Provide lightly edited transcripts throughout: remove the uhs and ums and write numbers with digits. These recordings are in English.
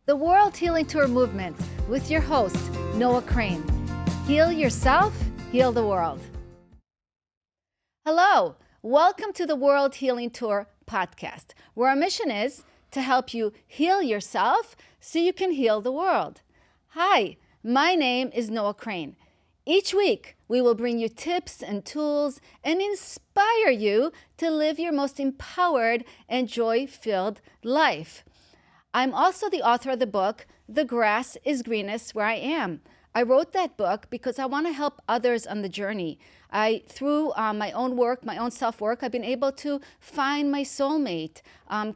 the World Healing Tour movement with your host, Noah Crane. Heal yourself, heal the world. Hello, welcome to the World Healing Tour podcast, where our mission is to help you heal yourself so you can heal the world. Hi, my name is Noah Crane. Each week, we will bring you tips and tools and inspire you to live your most empowered and joy-filled life. I'm also the author of the book, The Grass is Greenest Where I Am. I wrote that book because I want to help others on the journey. Through my own work, my own self-work, I've been able to find my soulmate,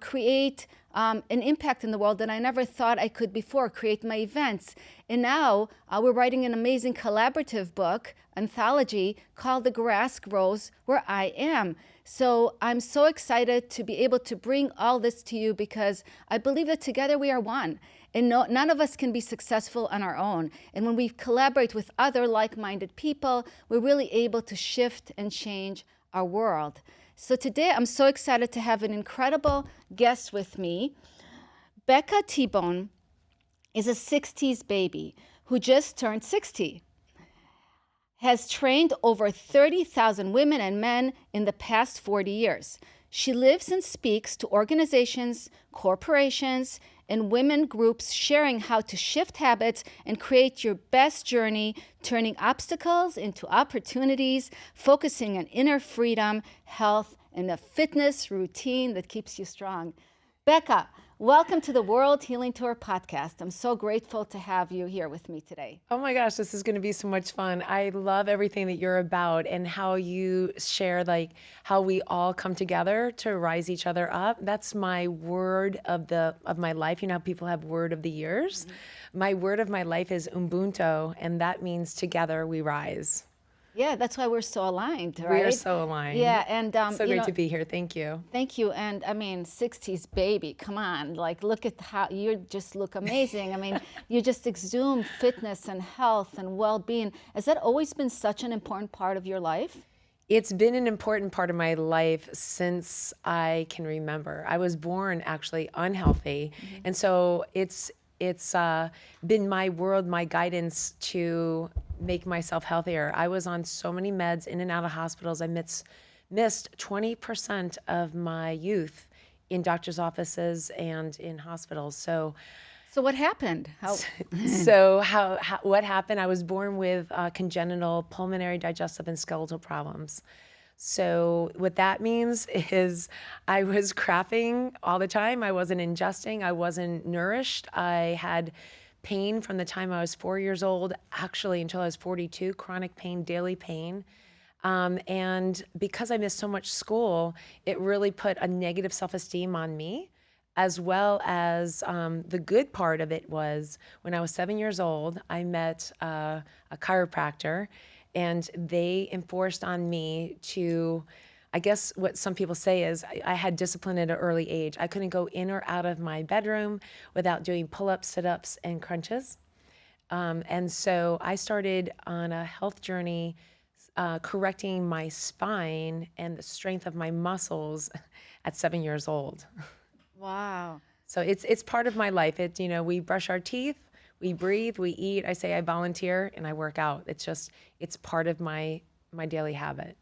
create an impact in the world that I never thought I could before, create my events. And now we're writing an amazing collaborative book, anthology, called The Grass Grows Where I Am. So I'm so excited to be able to bring all this to you because I believe that together we are one. And none of us can be successful on our own. And when we collaborate with other like-minded people, we're really able to shift and change our world. So today I'm so excited to have an incredible guest with me. Becca Tebon is a 60s baby who just turned 60. Has trained over 30,000 women and men in the past 40 years. She lives and speaks to organizations, corporations, and women groups sharing how to shift habits and create your best journey, turning obstacles into opportunities, focusing on inner freedom, health, and a fitness routine that keeps you strong. Becca, welcome to the World Healing Tour podcast. I'm so grateful to have you here with me today. Oh my gosh, this is going to be so much fun. I love everything that you're about and how you share how we all come together to rise each other up. That's my word of my life. You know how people have word of the years? Mm-hmm. My word of my life is Ubuntu, and that means together we rise. Yeah, that's why we're so aligned, right? We are so aligned. Yeah, and so great to be here. Thank you. Thank you. And I mean, 60s baby, come on, look at how you just look amazing. I mean, you just exude fitness and health and well-being. Has that always been such an important part of your life? It's been an important part of my life since I can remember. I was born actually unhealthy, and so it's been my world, my guidance to make myself healthier. I was on so many meds, in and out of hospitals. I missed 20% of my youth in doctor's offices and in hospitals. So what happened? What happened? I was born with congenital pulmonary, digestive, and skeletal problems. So what that means is I was crapping all the time. I wasn't ingesting. I wasn't nourished. I had pain from the time I was 4 years old, actually until I was 42, chronic pain, daily pain. And because I missed so much school, it really put a negative self-esteem on me, as well as the good part of it was when I was 7 years old, I met a chiropractor, and they enforced on me to, I guess what some people say is I had discipline at an early age. I couldn't go in or out of my bedroom without doing pull-ups, sit-ups, and crunches. And so I started on a health journey, correcting my spine and the strength of my muscles at 7 years old. Wow. So it's part of my life. We brush our teeth, we breathe, we eat. I say I volunteer and I work out. It's part of my daily habit.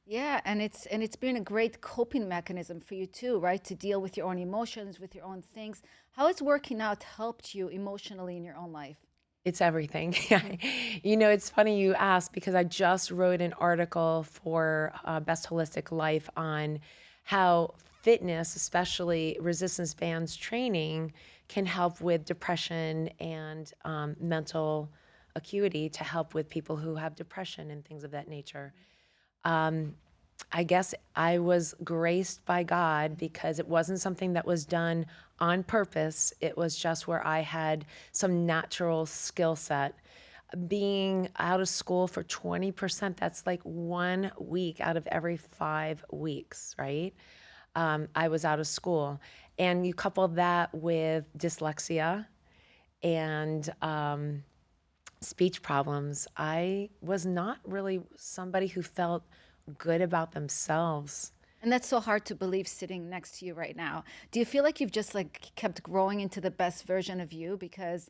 Yeah, and it's been a great coping mechanism for you too, right? To deal with your own emotions, with your own things. How has working out helped you emotionally in your own life? It's everything. It's funny you ask because I just wrote an article for Best Holistic Life on how fitness, especially resistance bands training, can help with depression and mental acuity to help with people who have depression and things of that nature. I guess I was graced by God because it wasn't something that was done on purpose. It was just where I had some natural skill set. Being out of school for 20%, that's like 1 week out of every 5 weeks, right? I was out of school. And you couple that with dyslexia and speech problems. I was not really somebody who felt good about themselves. And that's so hard to believe sitting next to you right now. Do you feel like you've just like kept growing into the best version of you? Because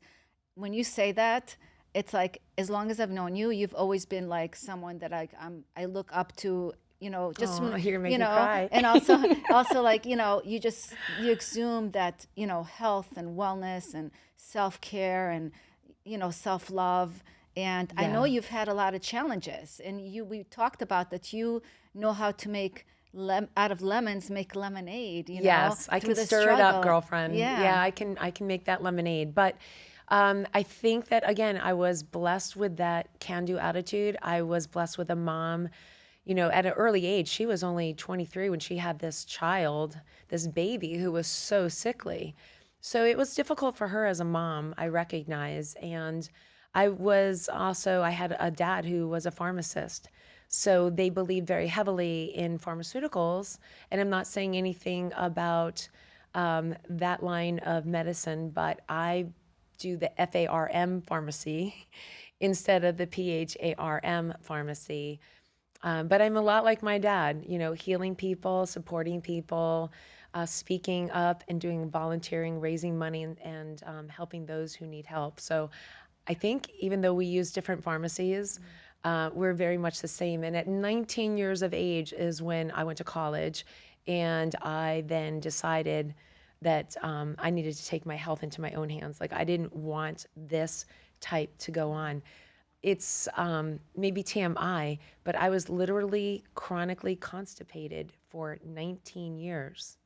when you say that, it's like as long as I've known you, you've always been like someone that I look up to, just Oh, you're gonna you make me know, cry. and also like, you exhume that, health and wellness and self-care and self-love. And I know Yeah. you've had a lot of challenges, and we talked about that you know how to make out of lemons make lemonade, Yes, I through can the stir it up, struggle. girlfriend. Yeah. Yeah, I can make that lemonade. But I think that again, I was blessed with that can-do attitude. I was blessed with a mom, at an early age. She was only 23 when she had this child, this baby who was so sickly. So it was difficult for her as a mom, I recognize. And I had a dad who was a pharmacist. So they believed very heavily in pharmaceuticals. And I'm not saying anything about that line of medicine, but I do the FARM pharmacy instead of the PHARM pharmacy. But I'm a lot like my dad, healing people, supporting people, speaking up and doing volunteering, raising money, and helping those who need help. So I think even though we use different pharmacies, we're very much the same. And at 19 years of age is when I went to college, and I then decided that I needed to take my health into my own hands. Like I didn't want this type to go on. It's maybe TMI, but I was literally chronically constipated for 19 years.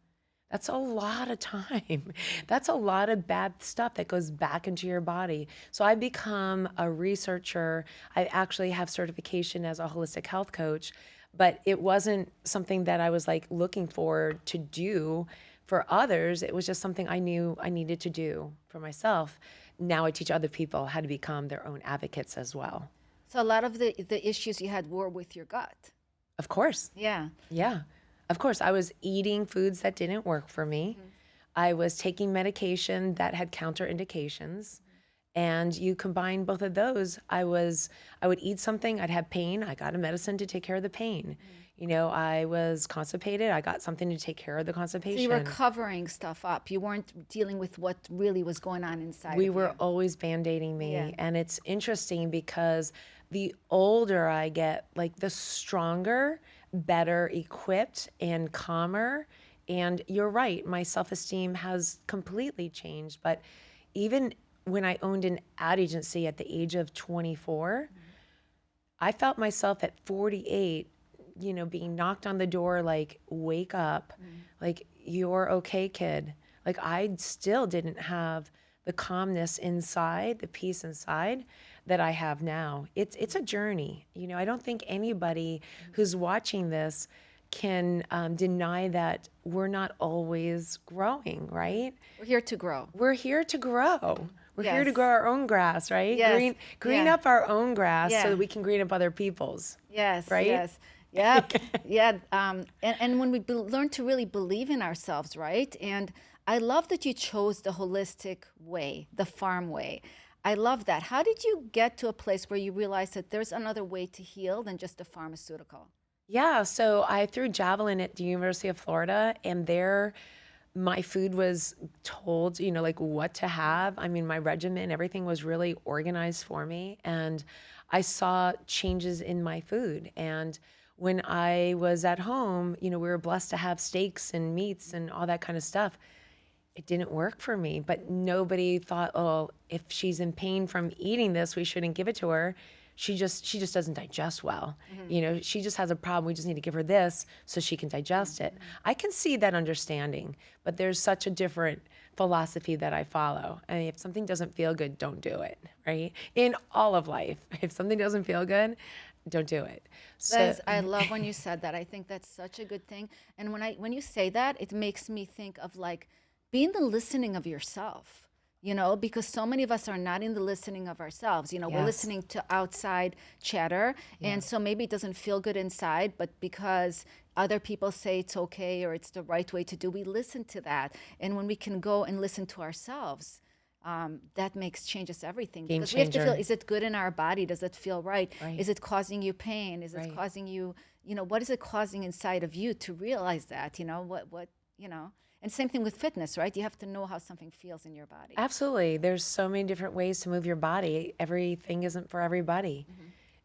That's a lot of time. That's a lot of bad stuff that goes back into your body. So I become a researcher. I actually have certification as a holistic health coach, but it wasn't something that I was like looking forward to do for others. It was just something I knew I needed to do for myself. Now I teach other people how to become their own advocates as well. So a lot of the issues you had were with your gut. Of course. Yeah. Yeah. Of course, I was eating foods that didn't work for me. I was taking medication that had counterindications. And you combine both of those, I would eat something, I'd have pain, I got a medicine to take care of the pain. I was constipated, I got something to take care of the So you were constipation. covering stuff up. You weren't dealing with what really was going on inside We of were you. always band-aiding me. Yeah. And it's interesting because the older I get, like the stronger, better equipped and calmer. And you're right, my self-esteem has completely changed. But even when I owned an ad agency at the age of 24, I felt myself at 48, being knocked on the door like, wake up, like, you're okay, kid. Like, I still didn't have the calmness inside, the peace inside that I have now. It's a journey. I don't think anybody who's watching this can deny that we're not always growing, right? We're here to grow. We're here to grow. We're here to Yes. grow our own grass, right? Yes. Green Yeah. up our own grass so Yeah. that we can green up other people's. Yes, Right? yes. Yep. Yeah. And when we learn to really believe in ourselves, right? And I love that you chose the holistic way, the farm way. I love that. How did you get to a place where you realized that there's another way to heal than just a pharmaceutical? Yeah, so I threw javelin at the University of Florida, and there my food was told, like what to have. I mean, my regimen, everything was really organized for me. And I saw changes in my food. And when I was at home, we were blessed to have steaks and meats and all that kind of stuff. It didn't work for me, but nobody thought, oh, if she's in pain from eating this, we shouldn't give it to her. She just doesn't digest well. She just has a problem. We just need to give her this so she can digest it. I can see that understanding, but there's such a different philosophy that I follow. I mean, if something doesn't feel good, don't do it, right? In all of life, if something doesn't feel good, don't do it. So I love when you said that. I think that's such a good thing. And when you say that, it makes me think of like being the listening of yourself, because so many of us are not in the listening of ourselves. We're Yes. listening to outside chatter. And so maybe it doesn't feel good inside, but because other people say it's okay or it's the right way to do, we listen to that. And when we can go and listen to ourselves, that changes everything. Game Because we have to feel, changer. is it good in our body? Does it feel right? Right. Is it causing you pain? Is it Right. causing you, what is it causing inside of you to realize that, and same thing with fitness, right? You have to know how something feels in your body. Absolutely. There's so many different ways to move your body. Everything isn't for everybody.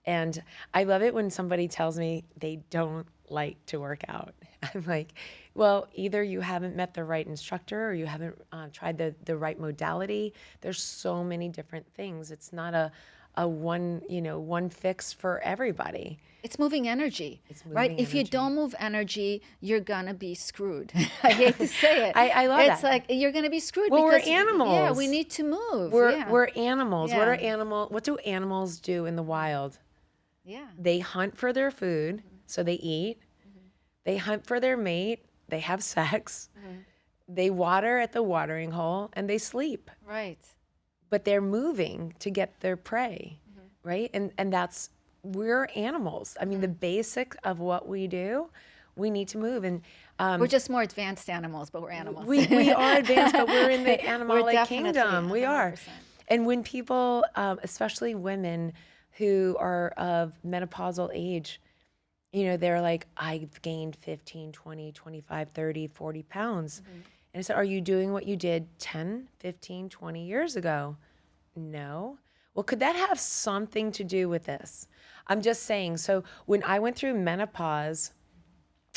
And I love it when somebody tells me they don't like to work out. I'm like, well, either you haven't met the right instructor or you haven't tried the right modality. There's so many different things. It's not a one fix for everybody. It's moving energy, It's right? moving If you energy. don't move energy, you're gonna be screwed. I hate to say it. I love It's that. like you're gonna be screwed Well, we're because yeah, animals. we need to move. We're animals. Yeah. What do animals do in the wild? Yeah. They hunt for their food, so they eat. They hunt for their mate, they have sex. They water at the watering hole, and they sleep. Right. But they're moving to get their prey, right? And that's, we're animals. I mean, the basic of what we do, we need to move. And We're just more advanced animals, but we're animals. we are advanced, but we're in the We're animalic definitely kingdom. We are. 100%. And when people, especially women who are of menopausal age, they're like, I've gained 15, 20, 25, 30, 40 pounds. And I said, are you doing what you did 10, 15, 20 years ago? No. Well, could that have something to do with this? I'm just saying. So when I went through menopause,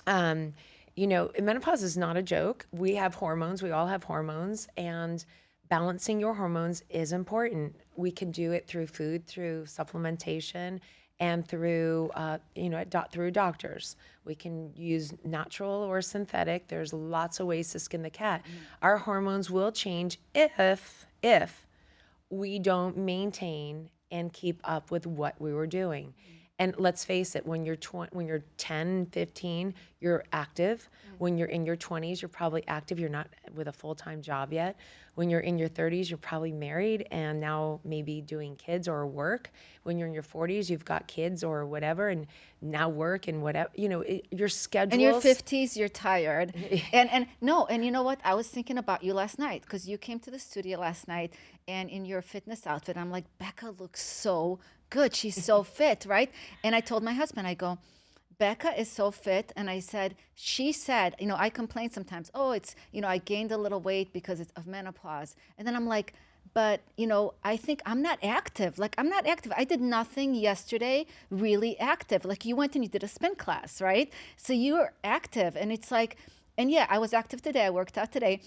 menopause is not a joke. We have hormones. We all have hormones. And balancing your hormones is important. We can do it through food, through supplementation, and through through doctors. We can use natural or synthetic. There's lots of ways to skin the cat. Our hormones will change if we don't maintain and keep up with what we were doing. And let's face it, when you're 10, 15, you're active. When you're in your 20s, you're probably active. You're not with a full-time job yet. When you're in your 30s, you're probably married and now maybe doing kids or work. When you're in your 40s, you've got kids or whatever, and now work and whatever. Your schedules. In your 50s, you're tired. and you know what? I was thinking about you last night because you came to the studio last night and in your fitness outfit, I'm like, Becca looks so good. She's so fit, right? And I told my husband, I go, Becca is so fit. And she said, I complain sometimes, it's, I gained a little weight because it's of menopause. And then I'm like, but, I think I'm not active. Like, I'm not active. I did nothing yesterday really active. Like, you went and you did a spin class, right? So you're active. And it's like, and yeah, I was active today. I worked out today.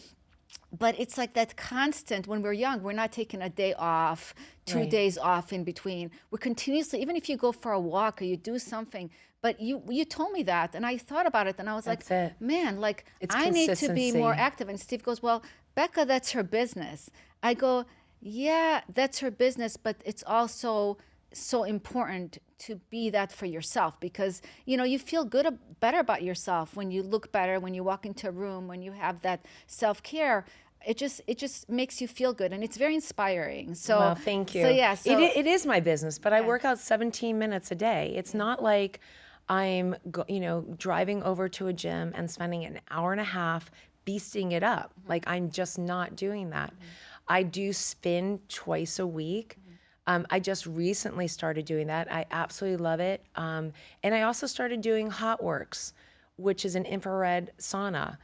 But it's like that constant, when we're young, we're not taking a day off, 2 Right. days off in between. We're continuously, even if you go for a walk or you do something, but you told me that and I thought about it and I was That's like, it. man, like It's I need to be more consistency. active. And Steve goes, well, Becca, that's her business. I go, yeah, that's her business, but it's also so important to be that for yourself because you feel better about yourself when you look better, when you walk into a room, when you have that self-care. It just makes you feel good and it's very inspiring. So Well, thank you. So yeah, so it is my business, but I Yeah. work out 17 minutes a day. It's not like I'm driving over to a gym and spending an hour and a half beasting it up. Like, I'm just not doing that. I do spin twice a week. I just recently started doing that. I absolutely love it. And I also started doing hot works, which is an infrared sauna.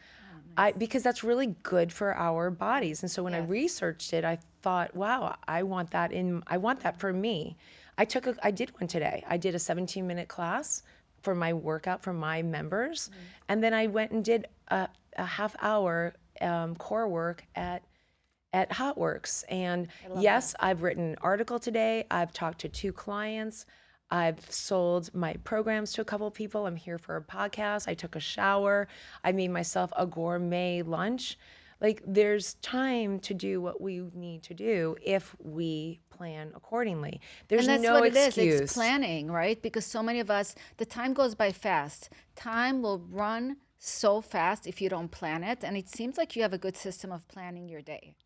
Because that's really good for our bodies. And so when I Yes. researched it, I thought, wow, I want that for me. I did one today. I did a 17-minute class for my workout for my members. And then I went and did a half hour core work at Hotworks. And yes, I've written an article today. I've talked to 2 clients. I've sold my programs to a couple of people. I'm here for a podcast. I took a shower. I made myself a gourmet lunch. Like, there's time to do what we need to do if we plan accordingly. There's and that's no what excuse. it is. It's planning, right? Because so many of us, the time goes by fast. Time will run so fast if you don't plan it. And it seems like you have a good system of planning your day.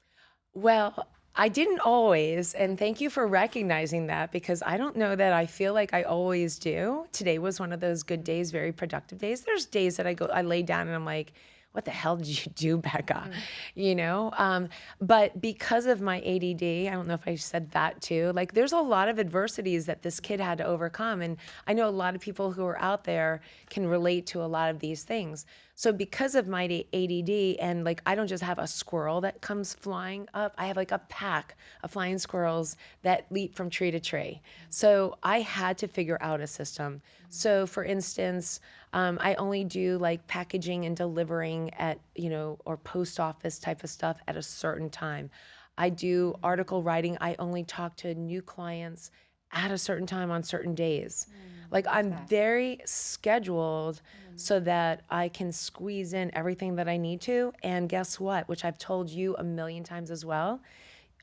Well, I didn't always, and thank you for recognizing that because I don't know that I feel like I always do. Today was one of those good days, very productive days. There's days that I lay down and I'm like, what the hell did you do, Becca? You know? But because of my ADD, I don't know if I said that too, like there's a lot of adversities that this kid had to overcome. And I know a lot of people who are out there can relate to a lot of these things. So because of my ADD, and like I don't just have a squirrel that comes flying up, I have like a pack of flying squirrels that leap from tree to tree. So I had to figure out a system. So for instance, I only do like packaging and delivering at, you know, or post office type of stuff at a certain time. I do article writing. I only talk to new clients at a certain time on certain days. Like I'm very scheduled so that I can squeeze in everything that I need to. And guess what? Which I've told you a million times as well.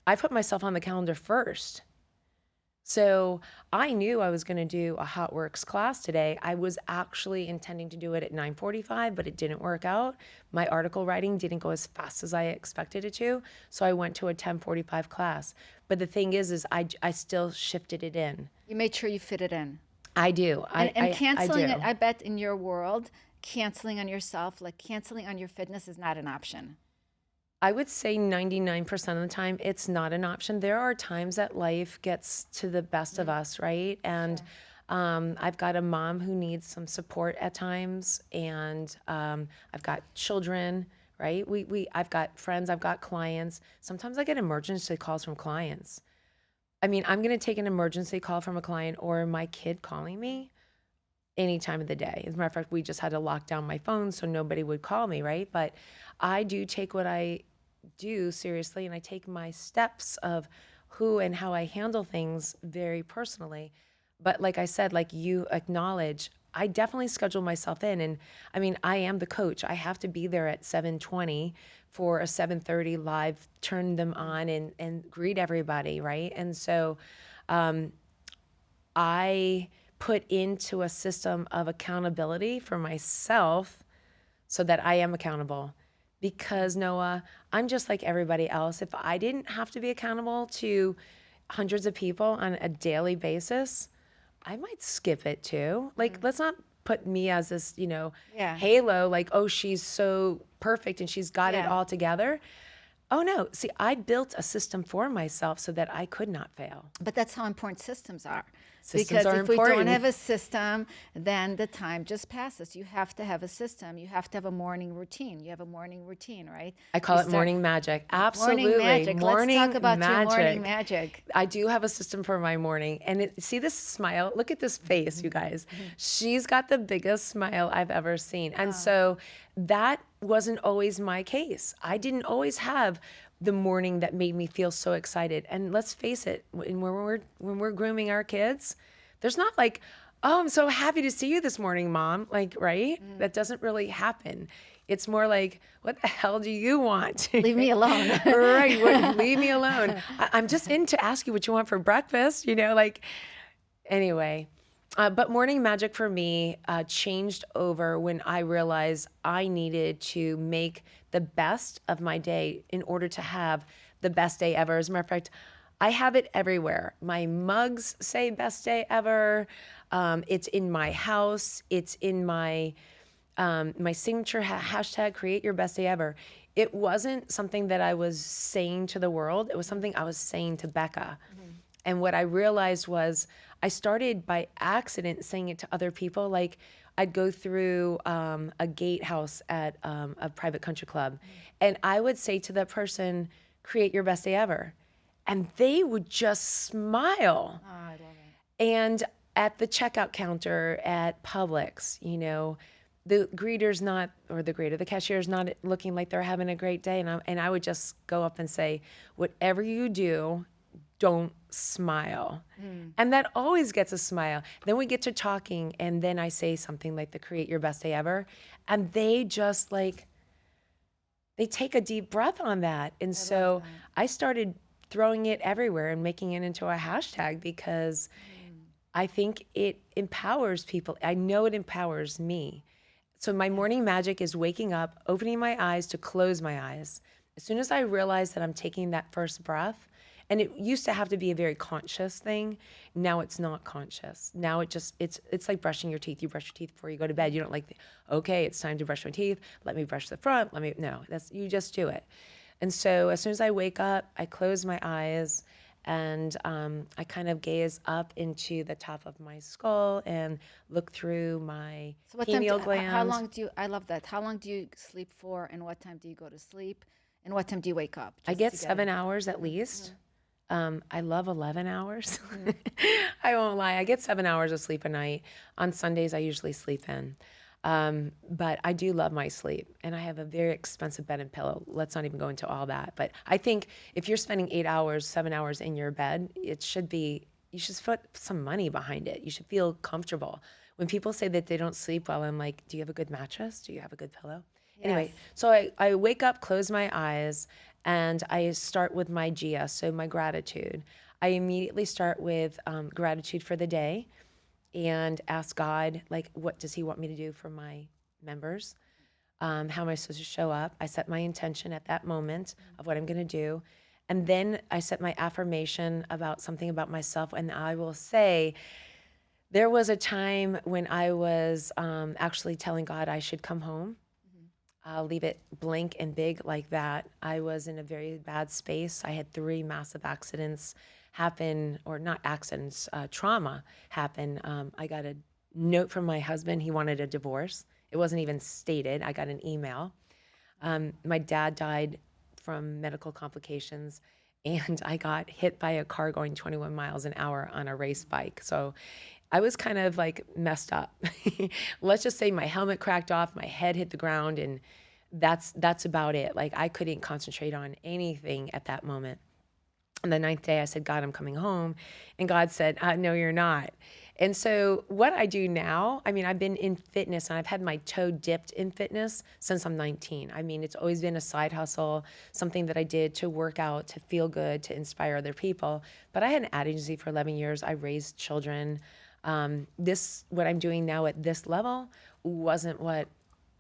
I put myself on the calendar first. So I knew I was going to do a Hot Works class today. I was actually intending to do it at 9:45, but it didn't work out. My article writing didn't go as fast as I expected it to. So I went to a 10:45 class. But the thing is I still shifted it in. You made sure you fit it in. I do. And canceling I it, do. I bet in your world, canceling on yourself, like canceling on your fitness is not an option. I would say 99% of the time, it's not an option. There are times that life gets to the best of us, right? And I've got a mom who needs some support at times, and I've got children, right? I've got friends, I've got clients. Sometimes I get emergency calls from clients. I mean, I'm going to take an emergency call from a client or my kid calling me any time of the day. As a matter of fact, we just had to lock down my phone so nobody would call me, right? But I do take what I do seriously, and I take my steps of who and how I handle things very personally. But like I said, like you acknowledge, I definitely schedule myself in. And I mean, I am the coach. I have to be there at 7:20 for a 7:30 live, turn them on and greet everybody, right? And so I put into a system of accountability for myself so that I am accountable. Because Noah, I'm just like everybody else. If I didn't have to be accountable to hundreds of people on a daily basis, I might skip it too. Like, let's not put me as this, you know, halo, like, oh, she's so perfect and she's got it all together. Oh no, see, I built a system for myself so that I could not fail. But that's how important systems are. Systems are because if we important. don't have a system, then the time just passes. You have to have a system. You have to have a morning routine. You have a morning routine, right? I call it morning magic. Absolutely. Morning magic. Morning Let's talk about magic. your morning magic. I do have a system for my morning. And see this smile? Look at this face, you guys. She's got the biggest smile I've ever seen. And so that wasn't always my case. I didn't always have the morning that made me feel so excited. And let's face it, when we're grooming our kids, there's not like, oh, I'm so happy to see you this morning, Mom. Like, right? That doesn't really happen. It's more like, what the hell do you want? Leave me alone. Right. Leave me alone. I'm just in to ask you what you want for breakfast, you know, like, anyway. But morning magic for me changed over when I realized I needed to make the best of my day in order to have the best day ever. As a matter of fact, I have it everywhere. My mugs say best day ever. It's in my house. It's in my my signature hashtag, create your best day ever. It wasn't something that I was saying to the world. It was something I was saying to Becca. And what I realized was I started by accident saying it to other people. Like I'd go through a gatehouse at a private country club, and I would say to that person, create your best day ever. And they would just smile. Oh, I love it. And at the checkout counter at Publix, you know, the greeter's not, or the cashier's not looking like they're having a great day. And I would just go up and say, whatever you do, don't smile. And that always gets a smile. Then we get to talking, and then I say something like the create your best day ever. And they just like, they take a deep breath on that. And so I started throwing it everywhere and making it into a hashtag because I think it empowers people. I know it empowers me. So my morning magic is waking up, opening my eyes to close my eyes. As soon as I realize that I'm taking that first breath, And it used to have to be a very conscious thing. Now it's not conscious. Now it's like brushing your teeth. You brush your teeth before you go to bed. You don't like, okay, it's time to brush my teeth. Let me brush the front. No, you just do it. And so as soon as I wake up, I close my eyes and I kind of gaze up into the top of my skull and look through my pineal gland. How long do you, I love that. How long do you sleep for, and what time do you go to sleep? And what time do you wake up? I get 7 hours at least. I love 11 hours. I won't lie. I get 7 hours of sleep a night. On Sundays, I usually sleep in. But I do love my sleep, and I have a very expensive bed and pillow. Let's not even go into all that. But I think if you're spending 8 hours, 7 hours in your bed, you should put some money behind it. You should feel comfortable. When people say that they don't sleep well, I'm like, do you have a good mattress? Do you have a good pillow? Yes. Anyway, so I wake up, close my eyes, and I start with my Gia, so my gratitude. I immediately start with gratitude for the day and ask God, like, what does he want me to do for my members? How am I supposed to show up? I set my intention at that moment of what I'm going to do. And then I set my affirmation about something about myself. And I will say, there was a time when I was actually telling God I should come home. I'll leave it blank and big like that. I was in a very bad space. I had 3 massive accidents happen, or not accidents, trauma happen. I got a note from my husband. He wanted a divorce. It wasn't even stated. I got an email. My dad died from medical complications, and I got hit by a car going 21 miles an hour on a race bike. So I was kind of like messed up. Let's just say my helmet cracked off, my head hit the ground, and that's about it. Like, I couldn't concentrate on anything at that moment. On the 9th day, I said, God, I'm coming home. And God said, no, you're not. And so what I do now, I mean, I've been in fitness, and I've had my toe dipped in fitness since I'm 19. I mean, it's always been a side hustle, something that I did to work out, to feel good, to inspire other people. But I had an ad agency for 11 years. I raised children. What I'm doing now at this level wasn't what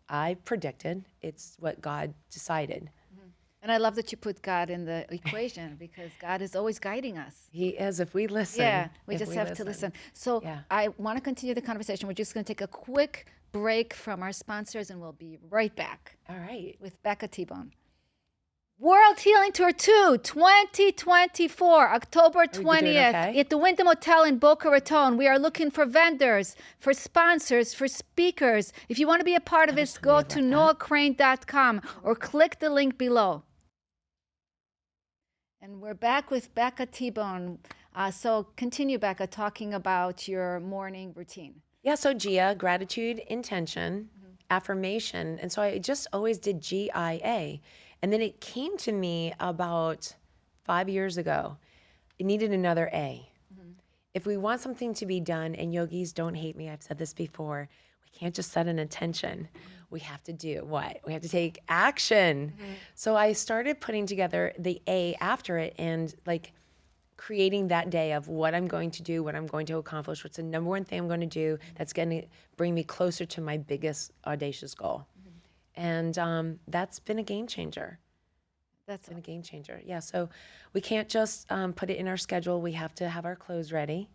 I predicted. It's what God decided. And I love that you put God in the equation, because God is always guiding us. He is, if we listen. Yeah, we just have to listen. So I want to continue the conversation. We're just going to take a quick break from our sponsors, and we'll be right back. All right. With Becca Tebon. World Healing Tour 2, 2024, October 20th, at the Wyndham Hotel in Boca Raton. We are looking for vendors, for sponsors, for speakers. If you want to be a part of this, go to noahcrane.com or click the link below. And we're back with Becca Tebon. So continue, Becca, talking about your morning routine. Yeah, so Gia, gratitude, intention, affirmation. And so I just always did GIA. And then it came to me about 5 years ago. It needed another A. If we want something to be done, and yogis, don't hate me, I've said this before, we can't just set an intention. We have to do what? We have to take action. So I started putting together the A after it, and like creating that day of what I'm going to do, what I'm going to accomplish, what's the number one thing I'm going to do that's going to bring me closer to my biggest audacious goal. And that's been a game changer. That's been a game changer. Yeah, so we can't just put it in our schedule. We have to have our clothes ready,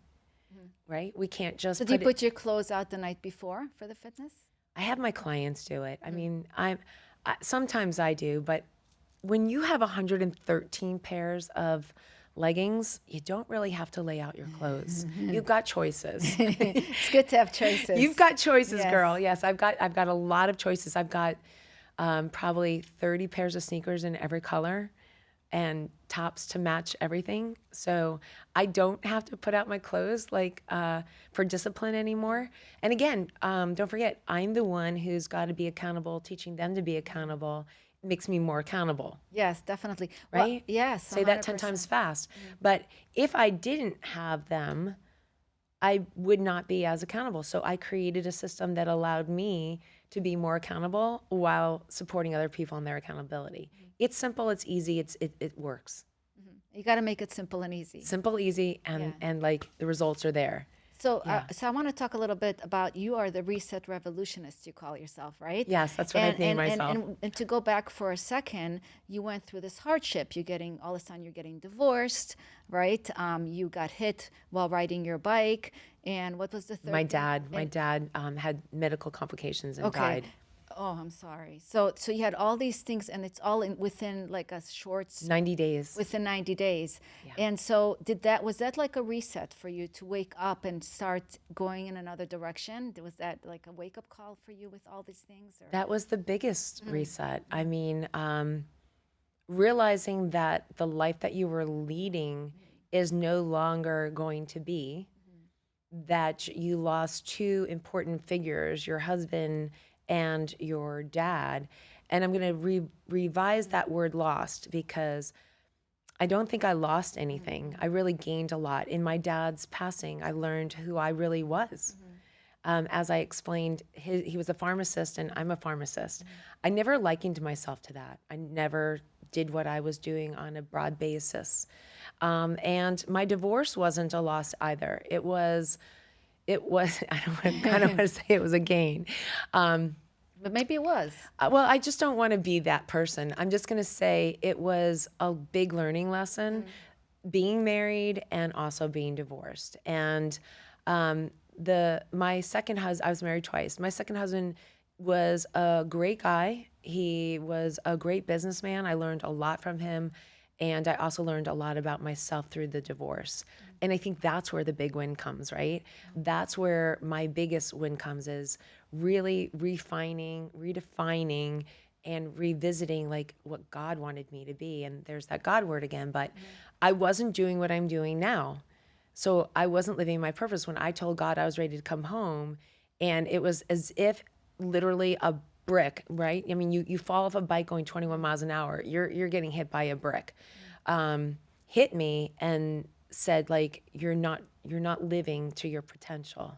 right? We can't just. So do you put your clothes out the night before for the fitness? I have my clients do it. I mean, sometimes I do, but when you have 113 pairs of leggings, you don't really have to lay out your clothes. You've got choices. It's good to have choices. You've got choices, girl. Yes, I've got a lot of choices. I've got probably 30 pairs of sneakers in every color and tops to match everything. So I don't have to put out my clothes like for discipline anymore. And again, don't forget, I'm the one who's got to be accountable, teaching them to be accountable. Makes me more accountable. Yes, definitely. Right? Well, yes. 100%. Say that 10 times fast. But if I didn't have them, I would not be as accountable. So I created a system that allowed me to be more accountable while supporting other people in their accountability. It's simple, it's easy, it works. You got to make it simple and easy. Simple, easy, and like the results are there. So, Yeah. so I want to talk a little bit about you are the reset revolutionist, you call yourself, right? Yes, that's what I've named myself. And to go back for a second, you went through this hardship. You're getting, all of a sudden, you're getting divorced, right? You got hit while riding your bike. And what was the third My thing? dad had medical complications and Okay. died. Oh, I'm sorry. So you had all these things, and it's all within like a short 90 days. within 90 days. Yeah. And so was that like a reset for you to wake up and start going in another direction? Was that like a wake up call for you with all these things? Or? That was the biggest reset. I mean, realizing that the life that you were leading is no longer going to be, that you lost two important figures, your husband and your dad. And I'm going to revise that word lost, because I don't think I lost anything. I really gained a lot. In my dad's passing, I learned who I really was. As I explained, he was a pharmacist and I'm a pharmacist. I never likened myself to that. I never did what I was doing on a broad basis. And my divorce wasn't a loss either. It was, I kind of want to say it was a gain. But maybe it was. Well, I just don't want to be that person. I'm just going to say it was a big learning lesson, being married and also being divorced. And my second husband, I was married twice. My second husband was a great guy. He was a great businessman. I learned a lot from him. And I also learned a lot about myself through the divorce. And I think that's where the big win comes, right? That's where my biggest win comes, is really refining, redefining, and revisiting like what God wanted me to be. And there's that God word again, but I wasn't doing what I'm doing now. So I wasn't living my purpose when I told God I was ready to come home. And it was as if literally a brick, right? I mean, you fall off a bike going 21 miles an hour, you're getting hit by a brick. Hit me and said, like, you're not living to your potential.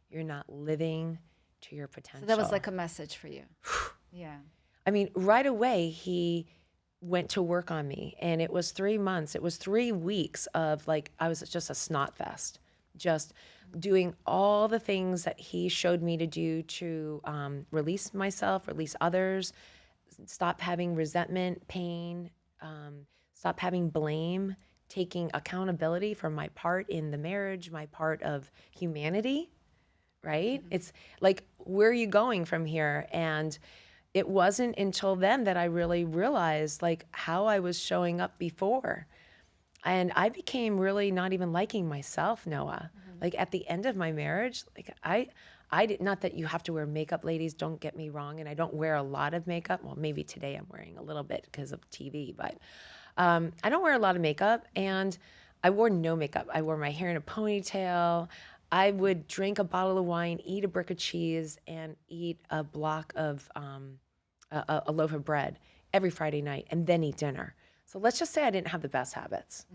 You're not living to your potential. So that was like a message for you. Yeah. I mean, right away, he went to work on me, and it was 3 months. It was 3 weeks of like, I was just a snot fest, just doing all the things that he showed me to do to release myself, release others, stop having resentment, pain, stop having blame, taking accountability for my part in the marriage, my part of humanity, right? It's like, where are you going from here? And it wasn't until then that I really realized like how I was showing up before. And I became really not even liking myself, Noah. Like at the end of my marriage, like I did, not that you have to wear makeup, ladies, don't get me wrong. And I don't wear a lot of makeup. Well, maybe today I'm wearing a little bit because of TV, but I don't wear a lot of makeup, and I wore no makeup. I wore my hair in a ponytail. I would drink a bottle of wine, eat a brick of cheese, and eat a block of, a loaf of bread every Friday night, and then eat dinner. So let's just say I didn't have the best habits.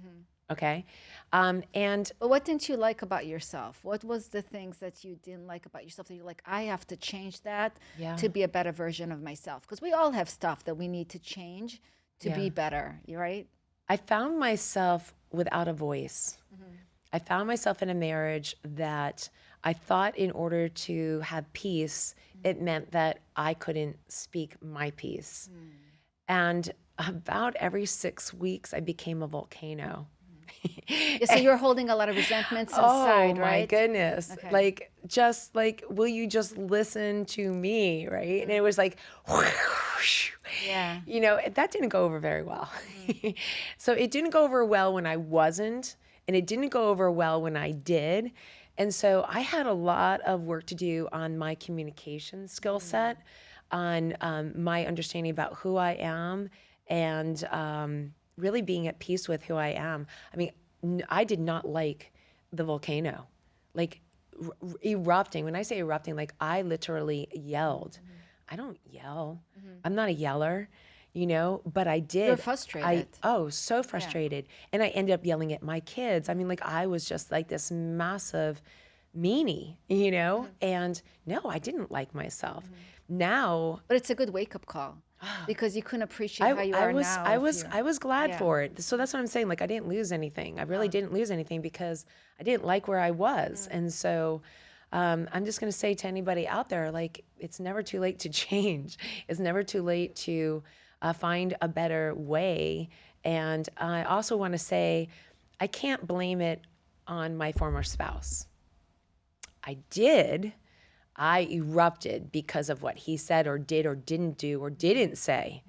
Okay. And But what didn't you like about yourself? What was the things that you didn't like about yourself that you're like, I have to change that to be a better version of myself? Because we all have stuff that we need to change to be better, right? I found myself without a voice. I found myself in a marriage that I thought in order to have peace, it meant that I couldn't speak my piece. And about every 6 weeks, I became a volcano. Yeah, so you're holding a lot of resentments inside, oh, right? my goodness. Okay. Like, just like, will you just listen to me, right? And it was like, Yeah. you know, that didn't go over very well. So it didn't go over well when I wasn't, and it didn't go over well when I did. And so I had a lot of work to do on my communication skill set, on my understanding about who I am, and really being at peace with who I am. I mean, I did not like the volcano, like erupting. When I say erupting, like I literally yelled. I don't yell. I'm not a yeller, you know, but I did. You're frustrated. So frustrated. And I ended up yelling at my kids. I mean, like I was just like this massive meanie, you know, and no, I didn't like myself. Now, But it's a good wake-up call. because you couldn't appreciate how you are now. I was glad Yeah. for it. So that's what I'm saying. Like I didn't lose anything. I really didn't lose anything because I didn't like where I was. And so I'm just going to say to anybody out there, like it's never too late to change. It's never too late to find a better way. And I also want to say, I can't blame it on my former spouse. I erupted because of what he said or did or didn't do or didn't say,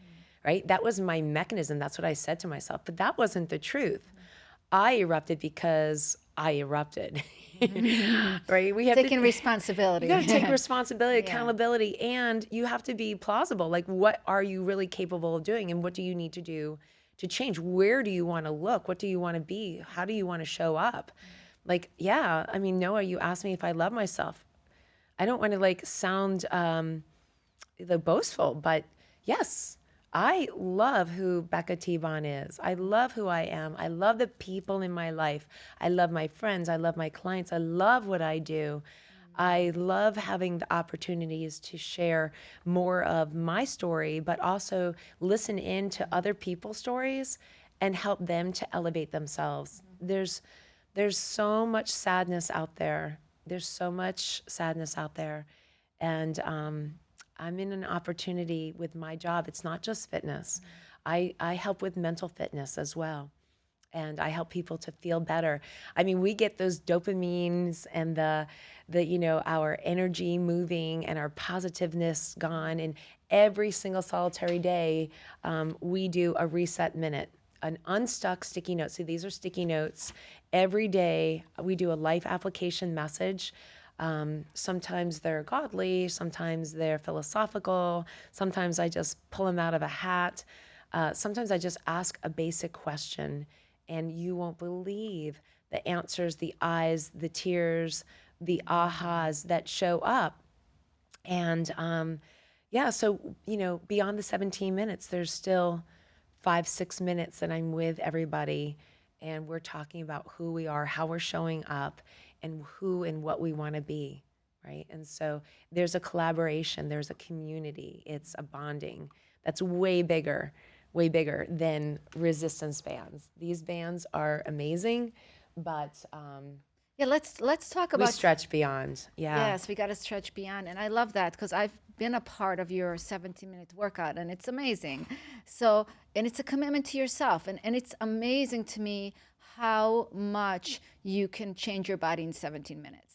right? That was my mechanism. That's what I said to myself. But that wasn't the truth. I erupted because I erupted, right? We have Taking to, responsibility. you got to take responsibility, accountability, and you have to be plausible. Like, what are you really capable of doing, and what do you need to do to change? Where do you want to look? What do you want to be? How do you want to show up? Like, yeah, I mean, Noah, you asked me if I love myself. I don't want to like sound the boastful, but yes, I love who Becca Tebon is. I love who I am. I love the people in my life. I love my friends. I love my clients. I love what I do. I love having the opportunities to share more of my story, but also listen in to other people's stories and help them to elevate themselves. There's so much sadness out there. There's so much sadness out there. And I'm in an opportunity with my job. It's not just fitness. I help with mental fitness as well. And I help people to feel better. I mean, we get those dopamines and our energy moving and our positiveness gone. And every single solitary day, we do a reset minute, an unstuck sticky note. So these are sticky notes. Every day, we do a life application message. Sometimes they're godly, sometimes they're philosophical, sometimes I just pull them out of a hat. Sometimes I just ask a basic question, and you won't believe the answers, the eyes, the tears, the ahas that show up. And so, beyond the 17 minutes, there's still 5-6 minutes that I'm with everybody, and we're talking about who we are, how we're showing up, and who and what we want to be, right? And so there's a collaboration, there's a community, it's a bonding that's way bigger than resistance bands. These bands are amazing, but Yeah, let's talk we about stretch beyond. Yeah. Yes, we got to stretch beyond. And I love that because I've been a part of your 17-minute workout and it's amazing. So, and it's a commitment to yourself. And it's amazing to me how much you can change your body in 17 minutes.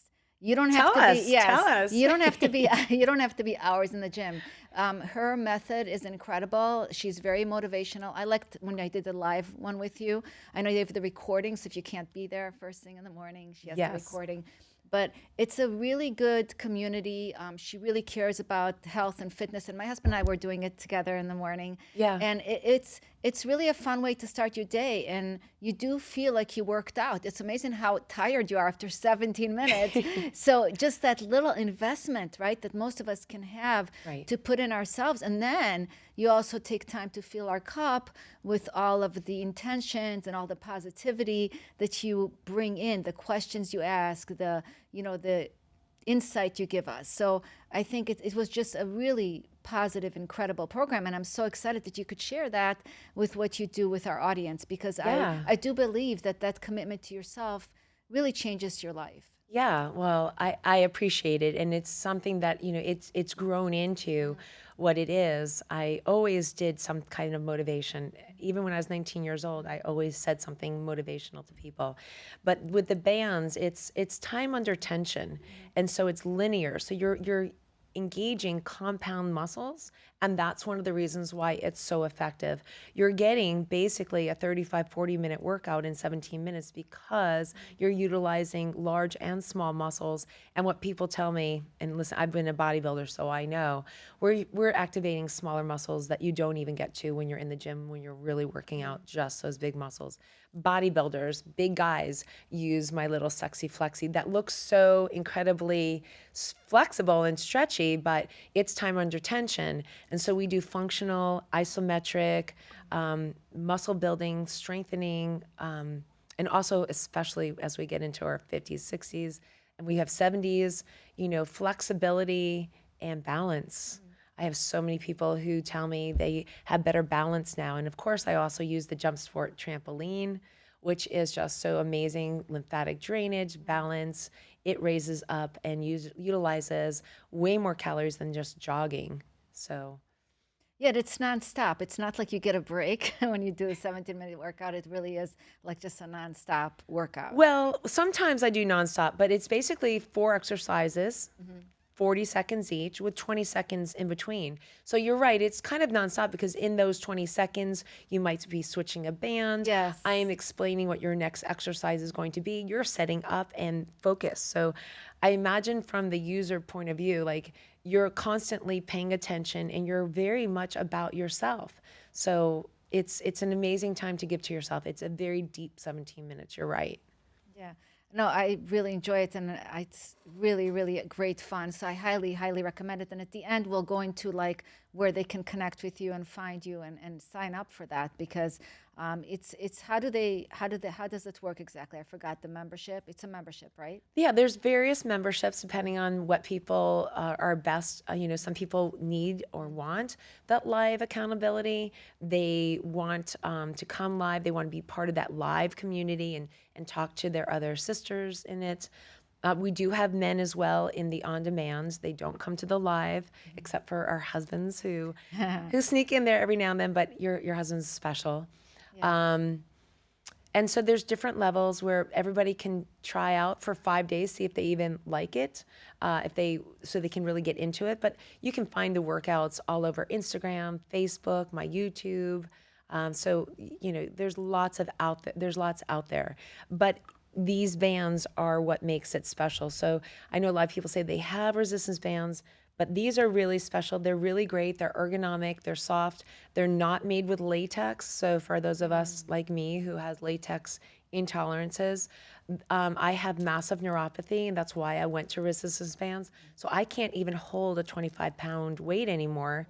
You don't have Tell to be, us, yes, tell us. you don't have to be, you don't have to be hours in the gym. Her method is incredible. She's very motivational. I liked when I did the live one with you. I know you have the recordings. If you can't be there first thing in the morning, she has the Yes. recording. But it's a really good community. She really cares about health and fitness. And my husband and I were doing it together in the morning. Yeah. And it's really a fun way to start your day. And you do feel like you worked out. It's amazing how tired you are after 17 minutes. So just that little investment, right, that most of us can have Right. to put in ourselves. And then you also take time to fill our cup with all of the intentions and all the positivity that you bring in, the questions you ask, the insight you give us. So I think it was just a really positive, incredible program. And I'm so excited that you could share that with what you do with our audience, because Yeah. I do believe that commitment to yourself really changes your life. Yeah, well, I appreciate it, and it's something that it's grown into what it is. I always did some kind of motivation. Even when I was 19 years old, I always said something motivational to people. But with the bands, it's time under tension, and so it's linear. So you're engaging compound muscles, and that's one of the reasons why it's so effective. You're getting basically a 35-40 minute workout in 17 minutes because you're utilizing large and small muscles. And what people tell me, and listen, I've been a bodybuilder, so I know, we're activating smaller muscles that you don't even get to when you're in the gym, when you're really working out just those big muscles. Bodybuilders, big guys, use my little sexy flexi that looks so incredibly flexible and stretchy, but it's time under tension. And so we do functional, isometric, muscle building, strengthening, and also especially as we get into our 50s, 60s, and we have 70s, flexibility and balance. I have so many people who tell me they have better balance now. And of course, I also use the Jump Sport trampoline, which is just so amazing. Lymphatic drainage, balance. It raises up and utilizes way more calories than just jogging. So Yeah, it's nonstop. It's not like you get a break when you do a 17-minute workout. It really is like just a nonstop workout. well, sometimes I do nonstop, but it's basically 4 exercises, 40 seconds each with 20 seconds in between. So you're right, it's kind of nonstop because in those 20 seconds, you might be switching a band. Yes. I am explaining what your next exercise is going to be. You're setting up and focus. So I imagine from the user point of view, like you're constantly paying attention and you're very much about yourself. So it's an amazing time to give to yourself. It's a very deep 17 minutes. You're right. Yeah. No, I really enjoy it, and it's really, really great fun. So I highly, highly recommend it. And at the end, we'll go into like where they can connect with you and find you and sign up for that because it's how does it work exactly? I forgot the membership. It's a membership, right? Yeah, there's various memberships depending on what people are best. Some people need or want that live accountability. They want to come live. They want to be part of that live community and talk to their other sisters in it. We do have men as well in the on-demands. They don't come to the live, except for our husbands who sneak in there every now and then. But your husband's special. And so there's different levels where everybody can try out for 5 days, see if they even like it, so they can really get into it. But you can find the workouts all over Instagram, Facebook, my YouTube. There's lots out there. But these bands are what makes it special. So I know a lot of people say they have resistance bands, but these are really special. They're really great. They're ergonomic. They're soft. They're not made with latex. So for those of us like me who has latex intolerances, I have massive neuropathy, and that's why I went to resistance bands. So I can't even hold a 25-pound weight anymore.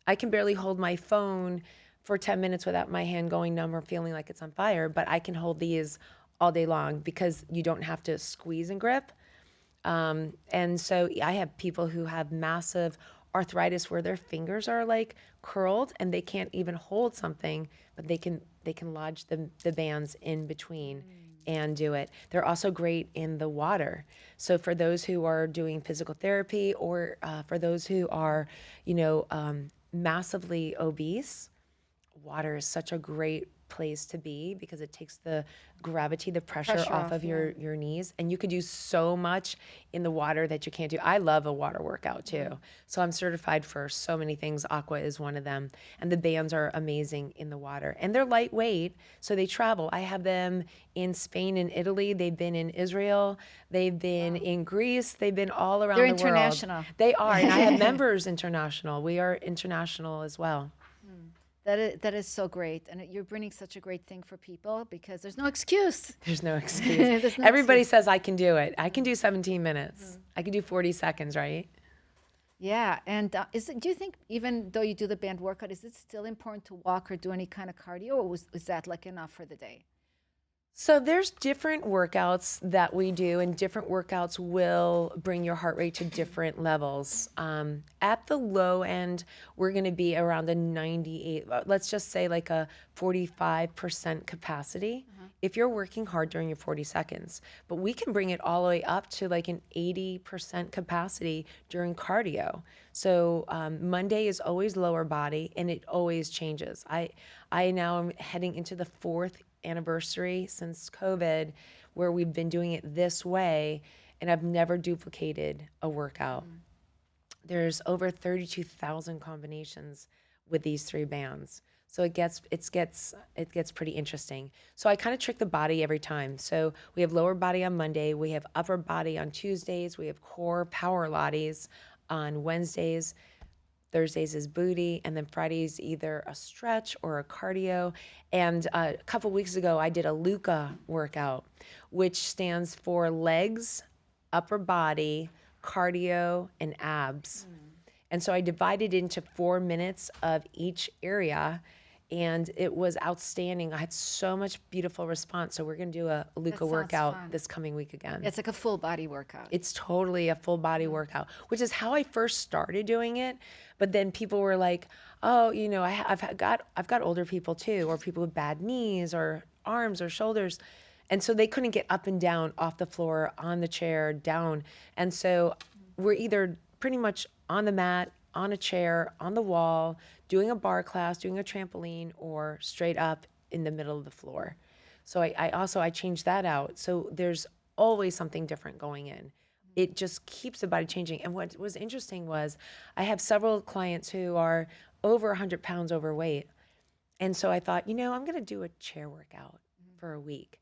I can barely hold my phone for 10 minutes without my hand going numb or feeling like it's on fire, but I can hold these all day long because you don't have to squeeze and grip. And so I have people who have massive arthritis where their fingers are like curled and they can't even hold something, but they can lodge the bands in between and do it. They're also great in the water. So for those who are doing physical therapy or for those who are, massively obese, water is such a great place to be because it takes the gravity, the pressure off of your knees. And you could do so much in the water that you can't do. I love a water workout too. So I'm certified for so many things. Aqua is one of them. And the bands are amazing in the water. And they're lightweight, so they travel. I have them in Spain and Italy. They've been in Israel. They've been in Greece. They've been all around They're the world. international. They are. And I have members international. We are international as well. That is so great, and you're bringing such a great thing for people because there's no excuse. There's no excuse. There's no Everybody excuse. says I can do it. I can do 17 minutes. I can do 40 seconds, right? Yeah, and do you think even though you do the band workout, is it still important to walk or do any kind of cardio, or is that like enough for the day? So there's different workouts that we do, and different workouts will bring your heart rate to different levels. At the low end, we're going to be around a 98, let's just say like a 45% capacity if you're working hard during your 40 seconds. But we can bring it all the way up to like an 80% capacity during cardio. So Monday is always lower body, and it always changes. I now am heading into the 4th anniversary since COVID where we've been doing it this way, and I've never duplicated a workout. There's over 32,000 combinations with these 3 bands. So it gets pretty interesting. So I kind of trick the body every time. So we have lower body on Monday, we have upper body on Tuesdays, we have core power Pilates on Wednesdays. Thursdays is booty, and then Fridays either a stretch or a cardio. And a couple weeks ago, I did a Luca workout, which stands for legs, upper body, cardio, and abs. And so I divided into 4 minutes of each area, and it was outstanding. I had so much beautiful response. So we're going to do a Luca sounds workout fun. this coming week again. It's like a full body workout. It's totally a full body workout, which is how I first started doing it. But then people were like, "Oh, you know, I've got older people too, or people with bad knees or arms or shoulders," and so they couldn't get up and down off the floor, on the chair, down. And so we're either pretty much on the mat, on a chair, on the wall, doing a bar class, doing a trampoline, or straight up in the middle of the floor. So I changed that out. So there's always something different going in. It just keeps the body changing. And what was interesting was I have several clients who are over 100 pounds overweight. And so I thought, I'm going to do a chair workout for a week.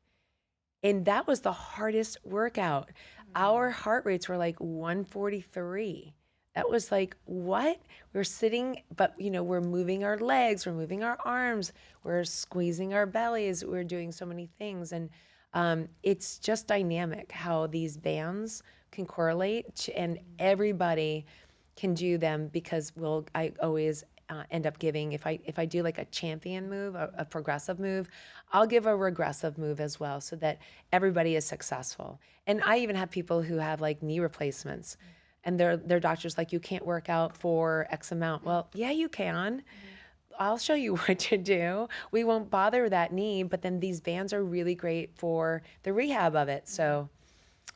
And that was the hardest workout. Our heart rates were like 143. That was like, what? We're sitting, but we're moving our legs, we're moving our arms, we're squeezing our bellies, we're doing so many things. And it's just dynamic how these bands can correlate, and everybody can do them because I always end up giving, if I do like a champion move, a progressive move, I'll give a regressive move as well so that everybody is successful. And I even have people who have like knee replacements, and their doctor's like, you can't work out for X amount. Well, yeah, you can. I'll show you what to do. We won't bother that knee, but then these bands are really great for the rehab of it. So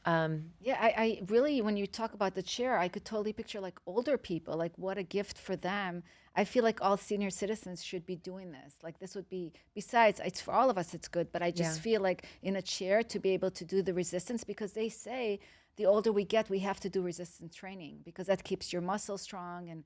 Yeah, I really, when you talk about the chair, I could totally picture like older people, like what a gift for them. I feel like all senior citizens should be doing this. Like this would be, besides, it's for all of us, it's good, but I just Yeah. feel like in a chair to be able to do the resistance, because they say the older we get, we have to do resistance training because that keeps your muscles strong. And,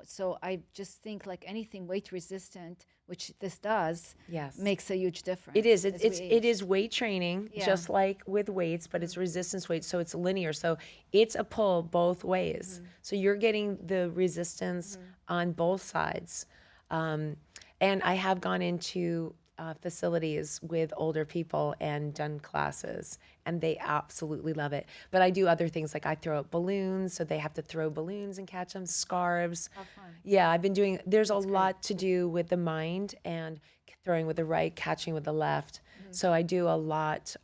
so I just think like anything weight resistant, which this does, Yes. makes a huge difference. It is. as we It age. is weight training, Yeah. just like with weights, but it's resistance weights, so it's linear. So it's a pull both ways. So you're getting the resistance on both sides. And I have gone into facilities with older people and done classes, and they absolutely love it. But I do other things, like I throw out balloons, so they have to throw balloons and catch them, scarves. How fun. Yeah, I've been doing, there's a lot to do with the mind and throwing with the right, catching with the left. So I do a lot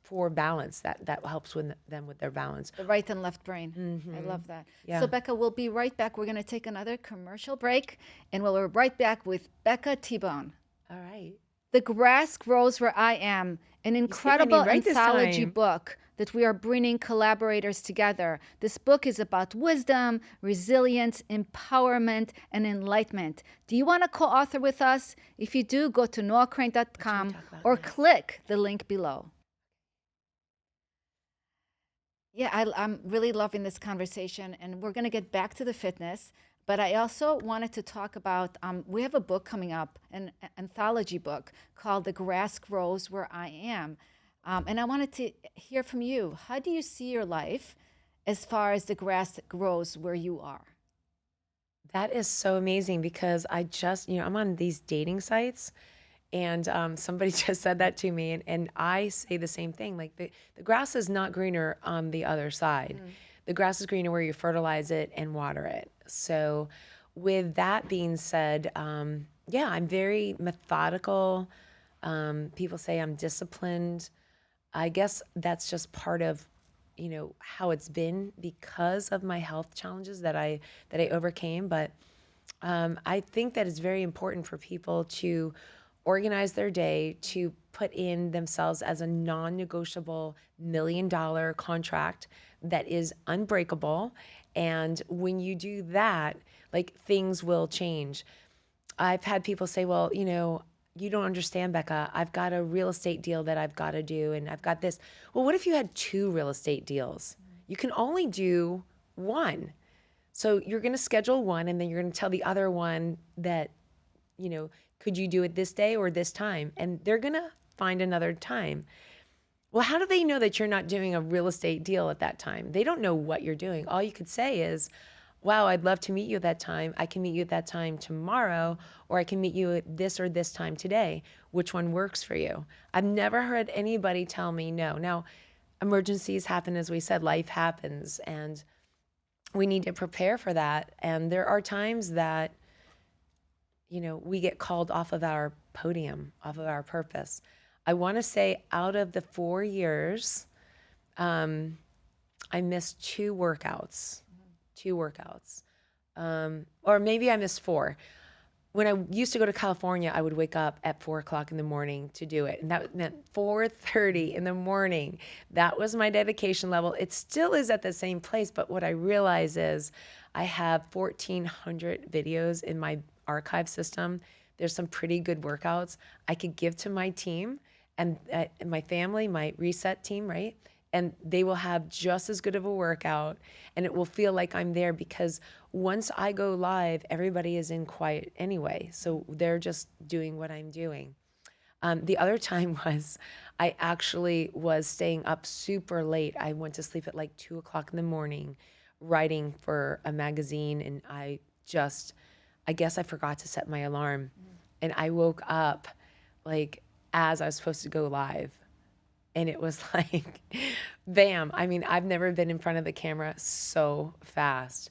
for balance. That helps with them with their balance. The right and left brain. I love that. Yeah. So, Becca, we'll be right back. We're going to take another commercial break, and we'll be right back with Becca Tebon. All right. The Grass Grows Where I Am, an incredible right this anthology time. book that we are bringing collaborators together. This book is about wisdom, resilience, empowerment, and enlightenment. Do you want to co-author with us? If you do, go to noahcrane.com or click the link below. Yeah, I'm really loving this conversation, and we're going to get back to the fitness. But I also wanted to talk about, we have a book coming up, an anthology book called The Grass Grows Where I Am. And I wanted to hear from you. How do you see your life as far as the grass grows where you are? That is so amazing because I just, I'm on these dating sites, and somebody just said that to me, and I say the same thing. Like the grass is not greener on the other side. The grass is greener where you fertilize it and water it. So with that being said, yeah, I'm very methodical. People say I'm disciplined. I guess that's just part of, how it's been because of my health challenges that I overcame. But I think that it's very important for people to organize their day, to put in themselves as a non-negotiable $1 million contract that is unbreakable. And when you do that, like, things will change. I've had people say, well, you don't understand, Becca. I've got a real estate deal that I've got to do, and I've got this. Well, what if you had 2 real estate deals? You can only do one. So you're going to schedule one, and then you're going to tell the other one that, could you do it this day or this time? And they're going to find another time. Well, how do they know that you're not doing a real estate deal at that time? They don't know what you're doing. All you could say is, wow, I'd love to meet you at that time. I can meet you at that time tomorrow, or I can meet you at this or this time today. Which one works for you? I've never heard anybody tell me no. Now, emergencies happen, as we said, life happens, and we need to prepare for that. And there are times that we get called off of our podium, off of our purpose. I want to say out of the 4 years, I missed two workouts, or maybe I missed four. When I used to go to California, I would wake up at 4 o'clock in the morning to do it. And that meant 4:30 in the morning. That was my dedication level. It still is at the same place. But what I realize is I have 1,400 videos in my archive system. There's some pretty good workouts I could give to my team and my family, my reset team, right? And they will have just as good of a workout, and it will feel like I'm there, because once I go live, everybody is in quiet anyway. So they're just doing what I'm doing. The other time was I actually was staying up super late. I went to sleep at like 2 o'clock in the morning writing for a magazine, and I guess I forgot to set my alarm. And I woke up like as I was supposed to go live. And it was like, bam. I mean, I've never been in front of the camera so fast.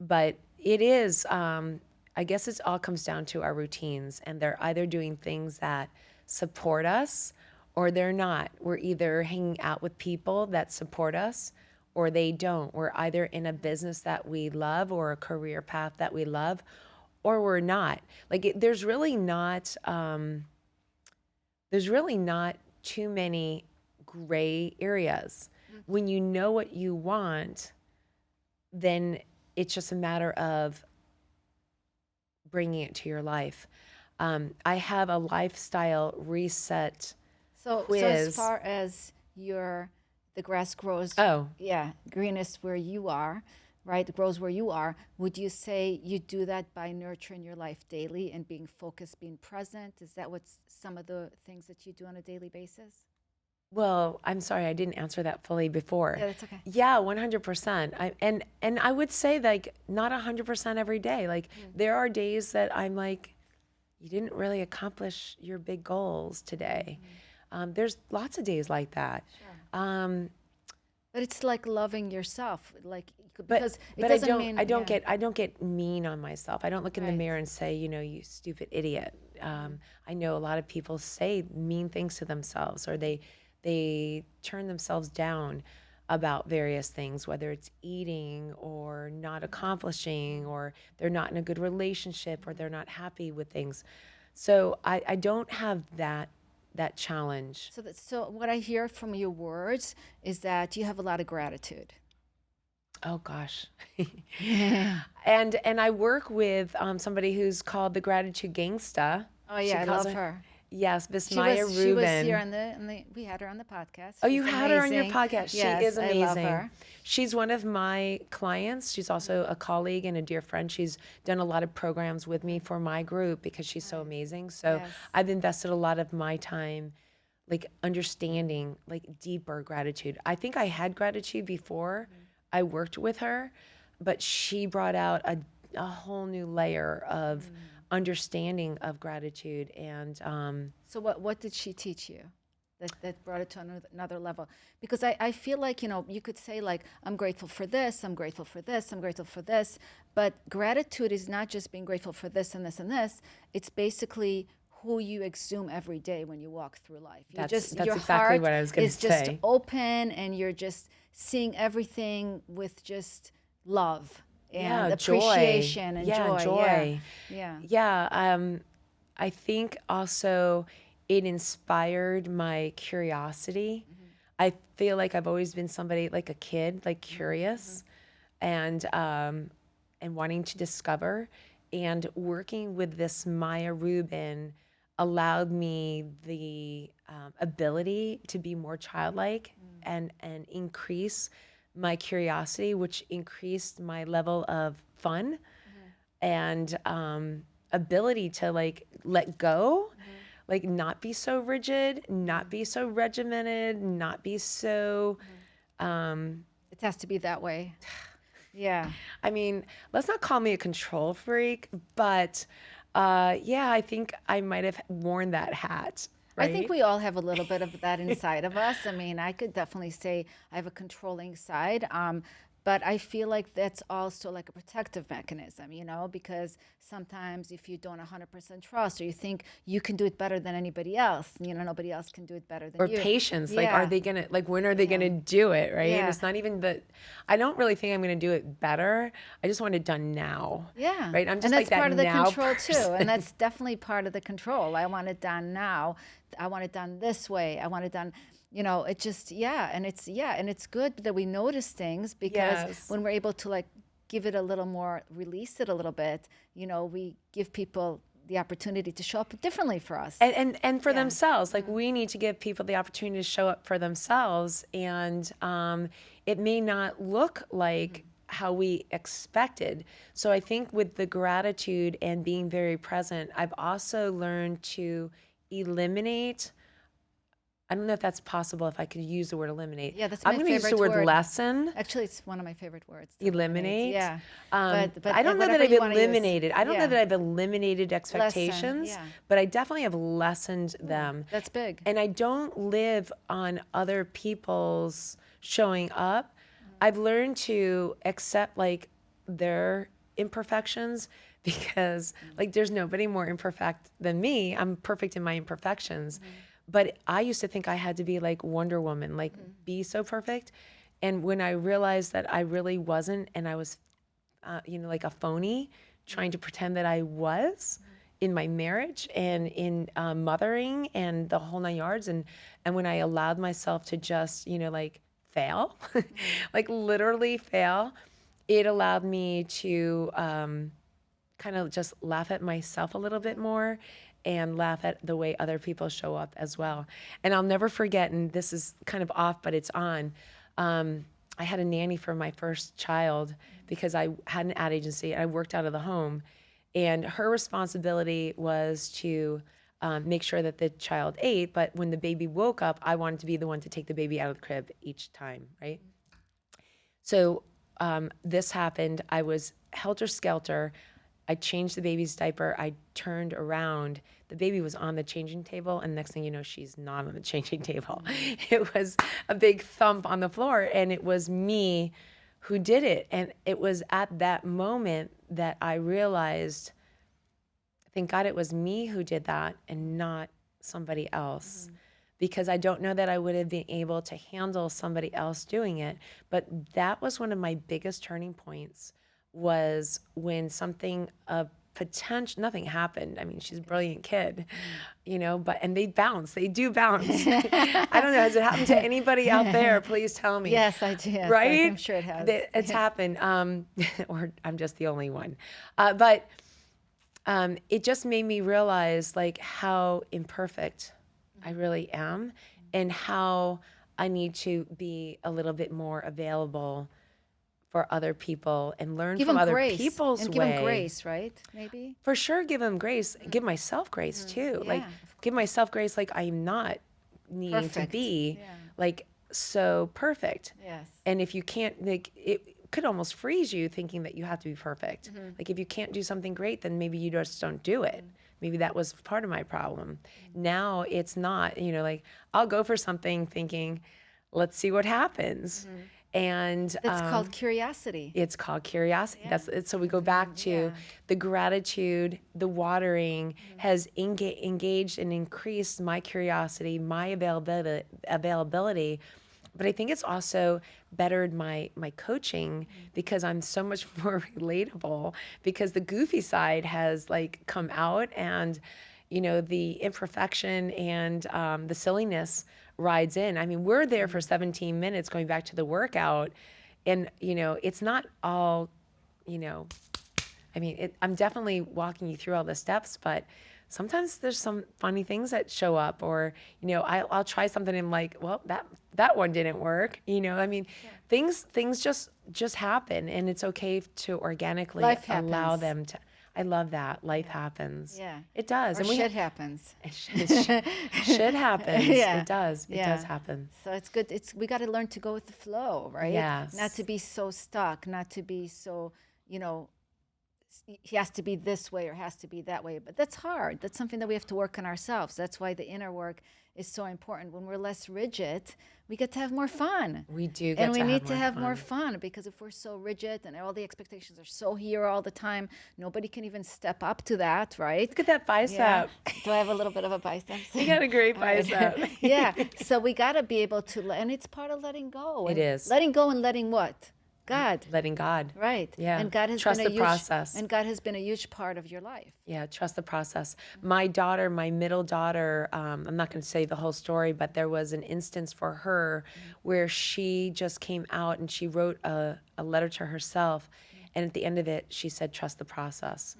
But it is, I guess it all comes down to our routines. And they're either doing things that support us or they're not. We're either hanging out with people that support us or they don't. We're either in a business that we love or a career path that we love, or we're not. Like, there's really not too many gray areas. When you know what you want, then it's just a matter of bringing it to your life. I have a lifestyle reset So as quiz. far as the grass grows, Oh, yeah, greenest where you are, right? It grows where you are. Would you say you do that by nurturing your life daily and being focused, being present? Is that what's some of the things that you do on a daily basis? well, I'm sorry, I didn't answer that fully before. Yeah, that's okay. Yeah, 100%. And I would say like not 100% every day. Like there are days that I'm like, you didn't really accomplish your big goals today. There's lots of days like that. Um, But it's like loving yourself, like but because it but doesn't mean yeah, I don't get mean on myself. I don't look in the right. mirror and say, you stupid idiot. I know a lot of people say mean things to themselves, or they turn themselves down about various things, whether it's eating or not accomplishing, or they're not in a good relationship, or they're not happy with things. So I don't have that challenge. So what I hear from your words is that you have a lot of gratitude. Oh gosh. Yeah. And I work with somebody who's called the Gratitude Gangsta. Oh She yeah, I calls love her, her. yes, Miss Maya She was here Rubin. on the we had her on the podcast. Oh, you She's had her on your amazing. podcast. She Yes, is I love amazing. her. She's one of my clients. She's also a colleague and a dear friend. She's done a lot of programs with me for my group because she's so amazing. So Yes. I've invested a lot of my time like understanding like deeper gratitude. I think I had gratitude before I worked with her, but she brought out a whole new layer of understanding of gratitude. And So what did she teach you that brought it to another level? Because I feel like, you could say like, I'm grateful for this, I'm grateful for this, I'm grateful for this. But gratitude is not just being grateful for this and this and this. It's basically who you exhume every day when you walk through life. that's Your exactly heart what I was going is to just say. open and you're just seeing everything with just love and Yeah, joy. appreciation and Yeah, joy. joy. Yeah. Yeah, I think also it inspired my curiosity. I feel like I've always been somebody like a kid, like curious and wanting to discover. And working with this Maya Rubin allowed me the ability to be more childlike and increase my curiosity, which increased my level of fun and ability to like let go, like not be so rigid, not be so regimented, not be so. It has to be that way. Yeah. I mean, let's not call me a control freak, but yeah, I think I might have worn that hat, I think right? we all have a little bit of that inside of us. I mean, I could definitely say I have a controlling side. but I feel like that's also like a protective mechanism, because sometimes if you don't 100% trust, or you think you can do it better than anybody else, nobody else can do it better than Or you. patience, like, Yeah. are they gonna, like, when are they gonna do it, right? And Yeah. it's not even that, I don't really think I'm gonna do it better. I just want it done now. Yeah. Right? I'm just and like that's that part of the now control too. person. And that's definitely part of the control. I want it done now. I want it done this way. I want it done, it just, and it's good that we notice things, because Yes. when we're able to like give it a little more, release it a little bit, we give people the opportunity to show up differently for us. And for themselves, like, we need to give people the opportunity to show up for themselves, and it may not look like how we expected. So I think with the gratitude and being very present, I've also learned to eliminate. I don't know if that's possible, if I could use the word eliminate. Yeah, that's I'm my going to use the favorite word word. lessen. Actually, it's one of my favorite words. Eliminate. Yeah. But But I don't know that whatever I've you wanna use. eliminated. I don't know Yeah. that I've eliminated expectations, yeah. but I definitely have lessened them. That's big. And I don't live on other people's showing up. I've learned to accept like their imperfections, because like there's nobody more imperfect than me. I'm perfect in my imperfections. But I used to think I had to be like Wonder Woman, like be so perfect. And when I realized that I really wasn't, and I was, like a phony, trying to pretend that I was in my marriage and in mothering and the whole 9 yards. And when I allowed myself to just, like fail, like literally fail, it allowed me to kind of just laugh at myself a little bit more, and laugh at the way other people show up as well. And I'll never forget, and this is kind of off, but it's on. I had a nanny for my first child because I had an ad agency. I worked out of the home, and her responsibility was to make sure that the child ate. But when the baby woke up, I wanted to be the one to take the baby out of the crib each time, right? So this happened. I was helter-skelter. I changed the baby's diaper. I turned around. The baby was on the changing table, and next thing you know, she's not on the changing table. It was a big thump on the floor, and it was me who did it. And it was at that moment that I realized, thank God it was me who did that and not somebody else. Because I don't know that I would have been able to handle somebody else doing it. But that was one of my biggest turning points, was when something of potential, nothing happened. I mean, she's a brilliant kid, and they bounce. They do bounce. I don't know. Has it happened to anybody out there? Please tell me. Yes, I do. Yes, Right? I'm sure it has. It's happened. Or I'm just the only one. But it just made me realize like how imperfect I really am, and how I need to be a little bit more available for other people and learn Give from them other grace. people's And way. give them grace, right? Maybe. For sure, give them grace. Give myself grace too. Like, Yeah. give myself grace. Like, I'm not needing to Perfect. be Yeah. like so perfect. Yes. And if you can't, like, it could almost freeze you thinking that you have to be perfect. Like, if you can't do something great, then maybe you just don't do it. Maybe that was part of my problem. Now it's not, like, I'll go for something thinking, let's see what happens. And That's called curiosity. it's called curiosity. That's it. So we go back to the gratitude, the watering has engaged and increased my curiosity, my availability. But I think it's also bettered my coaching, because I'm so much more relatable, because the goofy side has like come out, and the imperfection and the silliness rides in. I mean, we're there for 17 minutes going back to the workout, and it's not all, I mean, I'm definitely walking you through all the steps, but sometimes there's some funny things that show up, or I'll try something and like, well, that one didn't work. I mean, things just happen, and it's okay to organically allow them to. I love that. Life happens. Yeah. It does. Or And shit happens. shit happens. Yeah. It does. It Yeah. does happen. So it's good. We got to learn to go with the flow, right? Yes. Not to be so stuck, not to be so, he has to be this way or has to be that way. But that's hard. That's something that we have to work on ourselves. That's why the inner work is so important. When we're less rigid, we get to have more fun. We do get And we to need have to more have fun. more fun, because if we're so rigid and all the expectations are so here all the time, nobody can even step up to that, right? Look at that bicep. Yeah. Do I have a little bit of a bicep? You got a great All right. bicep. Yeah. So we got to be able to, and it's part of letting go. It And is. letting go and letting what? God. Letting God. Right. Yeah. And God has Trust been a the huge process. And God has been a huge part of your life. Yeah, trust the process. My daughter, my middle daughter, I'm not going to say the whole story, but there was an instance for her where she just came out and she wrote a letter to herself. And at the end of it, she said, trust the process.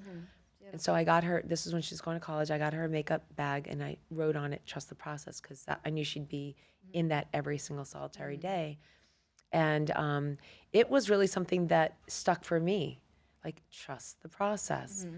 And so I got her, this is when she was going to college, I got her a makeup bag and I wrote on it, trust the process, because I knew she'd be in that every single solitary day. And it was really something that stuck for me, like trust the process.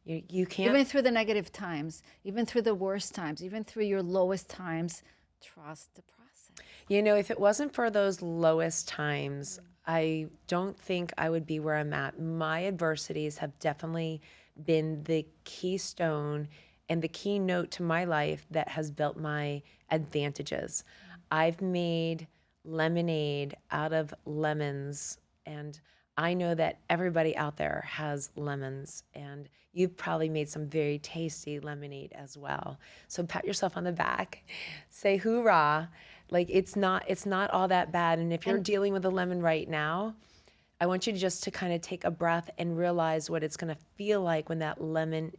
You can't. Even through the negative times, even through the worst times, even through your lowest times, trust the process. You know, if it wasn't for those lowest times, I don't think I would be where I'm at. My adversities have definitely been the keystone and the keynote to my life that has built my advantages. I've made lemonade out of lemons, and I know that everybody out there has lemons, and you've probably made some very tasty lemonade as well. So pat yourself on the back, say hoorah. Like it's not all that bad. And if you're dealing with a lemon right now, I want you just to kind of take a breath and realize what it's going to feel like when that lemon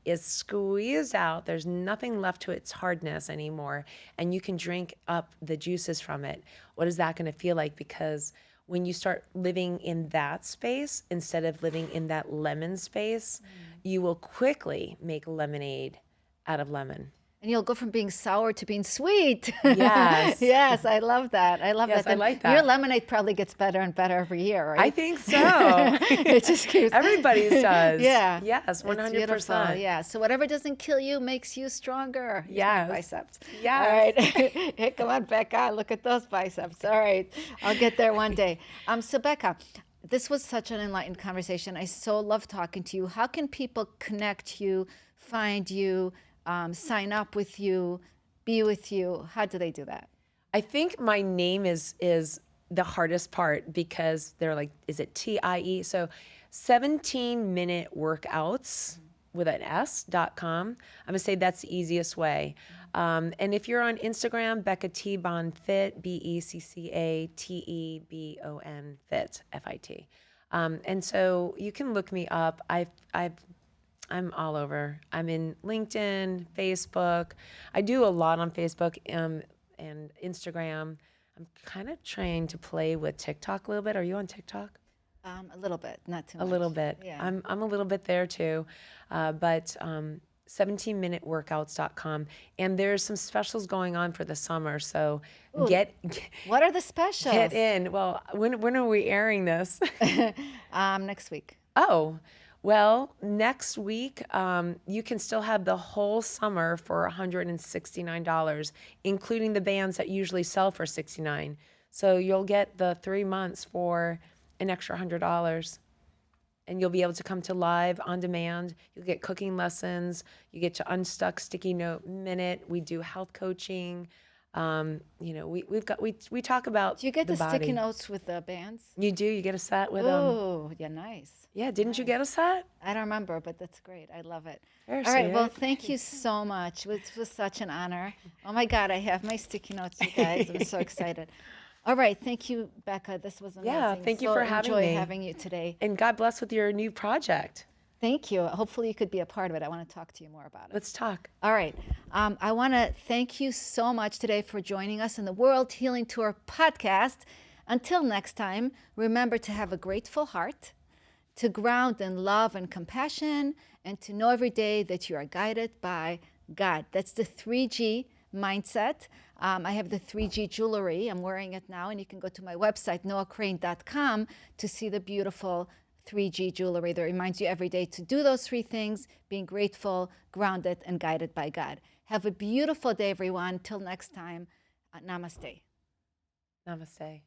is squeezed out. There's nothing left to its hardness anymore, and you can drink up the juices from it. What is that going to feel like? Because when you start living in that space instead of living in that lemon space, you will quickly make lemonade out of lemon. And you'll go from being sour to being sweet. Yes. Yes, I love that. I love Yes, that. I And like that. your lemonade probably gets better and better every year, right? I think so. It just keeps. Everybody's does. Yeah. Yes, It's 100%. beautiful. Yeah. So whatever doesn't kill you makes you stronger. Here's my Yes. biceps. Yes. All right. Hey, come on, Becca. Look at those biceps. All right. I'll get there one day. So Becca, this was such an enlightened conversation. I so love talking to you. How can people connect you, find you, sign up with you, be with you? How do they do that? I think my name is the hardest part because they're like, is it TIE? So 17-minute workouts with an S.com. I'm gonna say that's the easiest way. And if you're on Instagram, Becca Tebon Fit, BECCA Fit, FIT. And so you can look me up. I'm all over. I'm in LinkedIn, Facebook. I do a lot on Facebook and Instagram. I'm kind of trying to play with TikTok a little bit. Are you on TikTok? A little bit, not too much. A little bit. Yeah. I'm a little bit there too. But 17minuteworkouts.com. And there's some specials going on for the summer. So get What are the specials? get in. Well, when are we airing this? Next week. Oh, well, next week, you can still have the whole summer for $169, including the bands that usually sell for $69. So you'll get the 3 months for an extra $100. And you'll be able to come to live on demand. You'll get cooking lessons. You get to Unstuck Sticky Note Minute. We do health coaching. We talk about Do you get the body. sticky notes with the bands? You do. You get a set with them. Oh, yeah, nice. Yeah, didn't you get a set? I don't remember, but that's great. I love it. Very All right, sweet. well, thank you so much. It was such an honor. Oh my God, I have my sticky notes, you guys. I'm so excited. All right, thank you, Becca. This was amazing. Yeah, thank you for having enjoy me. having you today. And God bless with your new project. Thank you. Hopefully you could be a part of it. I want to talk to you more about it. Let's talk. All right. I want to thank you so much today for joining us in the World Healing Tour podcast. Until next time, remember to have a grateful heart, to ground in love and compassion, and to know every day that you are guided by God. That's the 3G mindset. I have the 3G jewelry. I'm wearing it now, and you can go to my website, noahcrane.com, to see the beautiful 3G jewelry that reminds you every day to do those three things: being grateful, grounded, and guided by God. Have a beautiful day, everyone. Till next time, namaste. Namaste.